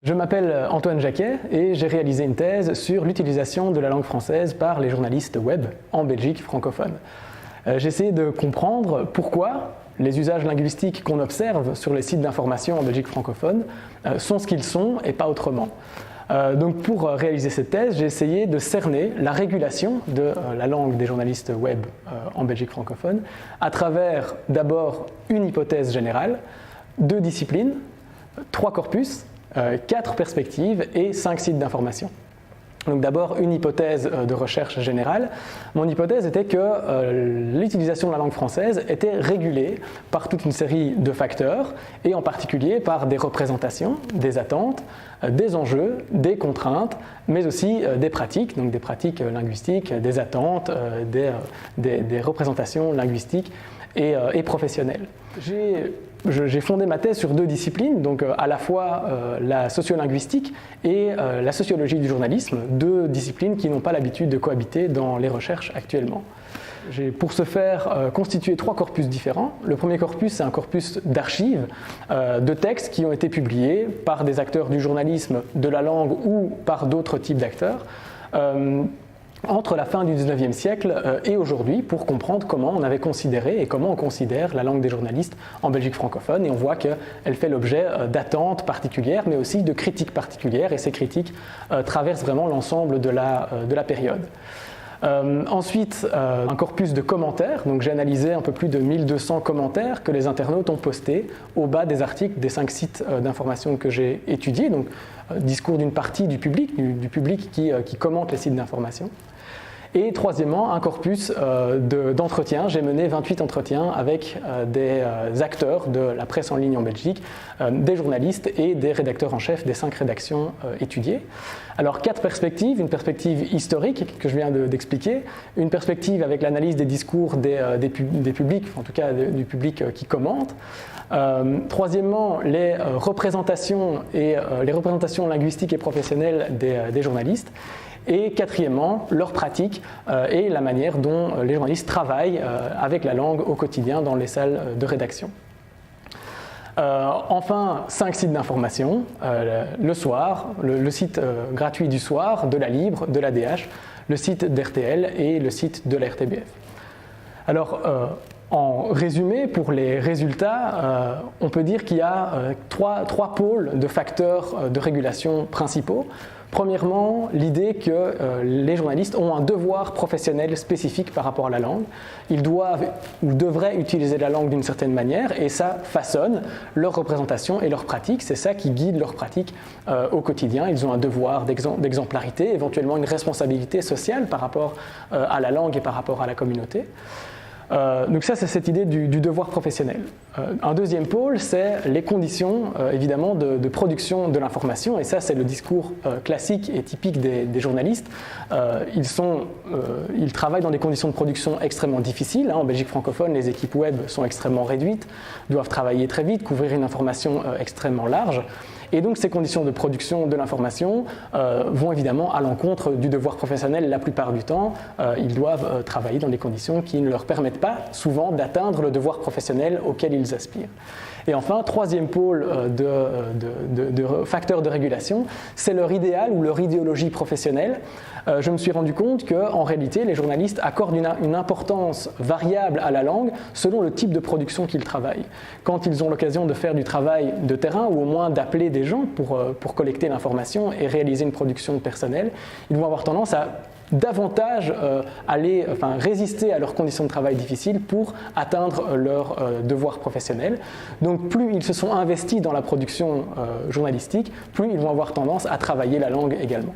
Je m'appelle Antoine Jacquet et j'ai réalisé une thèse sur l'utilisation de la langue française par les journalistes web en Belgique francophone. J'ai essayé de comprendre pourquoi les usages linguistiques qu'on observe sur les sites d'information en Belgique francophone sont ce qu'ils sont et pas autrement. Donc pour réaliser cette thèse, j'ai essayé de cerner la régulation de la langue des journalistes web en Belgique francophone à travers d'abord une hypothèse générale, 2 disciplines, 3 corpus, 4 perspectives et 5 sites d'information. Donc d'abord une hypothèse de recherche générale. Mon hypothèse était que l'utilisation de la langue française était régulée par toute une série de facteurs et en particulier par des représentations, des attentes, des enjeux, des contraintes, mais aussi des pratiques, donc des pratiques linguistiques, des attentes, des représentations linguistiques et professionnelles. J'ai fondé ma thèse sur 2 disciplines, donc à la fois la sociolinguistique et la sociologie du journalisme, 2 disciplines qui n'ont pas l'habitude de cohabiter dans les recherches actuellement. J'ai pour ce faire constitué 3 corpus différents. Le premier corpus, c'est un corpus d'archives, de textes qui ont été publiés par des acteurs du journalisme, de la langue ou par d'autres types d'acteurs, entre la fin du 19e siècle et aujourd'hui, pour comprendre comment on avait considéré et comment on considère la langue des journalistes en Belgique francophone. Et on voit qu'elle fait l'objet d'attentes particulières, mais aussi de critiques particulières, et ces critiques traversent vraiment l'ensemble de la période. Ensuite, un corpus de commentaires. Donc j'ai analysé un peu plus de 1200 commentaires que les internautes ont postés au bas des articles des 5 sites d'information que j'ai étudiés. Donc discours d'une partie du public qui commente les sites d'information. Et troisièmement, un corpus d'entretiens. J'ai mené 28 entretiens avec des acteurs de la presse en ligne en Belgique, des journalistes et des rédacteurs en chef des 5 rédactions étudiées. Alors 4 perspectives, une perspective historique que je viens d'expliquer, une perspective avec l'analyse des discours des publics, en tout cas du public qui commente. Troisièmement, les représentations linguistiques et professionnelles des journalistes. Et quatrièmement, leur pratique et la manière dont les journalistes travaillent avec la langue au quotidien dans les salles de rédaction. Enfin, 5 sites d'information, le soir, le site gratuit du soir, de la Libre, de l'ADH, le site d'RTL et le site de la RTBF. Alors, en résumé, pour les résultats, on peut dire qu'il y a 3 pôles de facteurs de régulation principaux. Premièrement, l'idée que les journalistes ont un devoir professionnel spécifique par rapport à la langue. Ils doivent ou devraient utiliser la langue d'une certaine manière et ça façonne leur représentation et leur pratique. C'est ça qui guide leur pratique au quotidien. Ils ont un devoir d'exemplarité, éventuellement une responsabilité sociale par rapport à la langue et par rapport à la communauté. Donc ça, c'est cette idée du devoir professionnel. Un deuxième pôle, c'est les conditions, évidemment, de production de l'information. Et ça, c'est le discours classique et typique des journalistes. Ils travaillent dans des conditions de production extrêmement difficiles. En Belgique francophone, les équipes web sont extrêmement réduites, doivent travailler très vite, couvrir une information extrêmement large. Et donc ces conditions de production de l'information vont évidemment à l'encontre du devoir professionnel la plupart du temps. Ils doivent travailler dans des conditions qui ne leur permettent pas souvent d'atteindre le devoir professionnel auquel ils aspirent. Et enfin, troisième pôle de facteurs de régulation, c'est leur idéal ou leur idéologie professionnelle. Je me suis rendu compte qu'en réalité, les journalistes accordent une importance variable à la langue selon le type de production qu'ils travaillent. Quand ils ont l'occasion de faire du travail de terrain ou au moins d'appeler des gens pour collecter l'information et réaliser une production personnelle, ils vont avoir tendance à davantage résister à leurs conditions de travail difficiles pour atteindre leurs devoirs professionnels. Donc plus ils se sont investis dans la production journalistique, plus ils vont avoir tendance à travailler la langue également.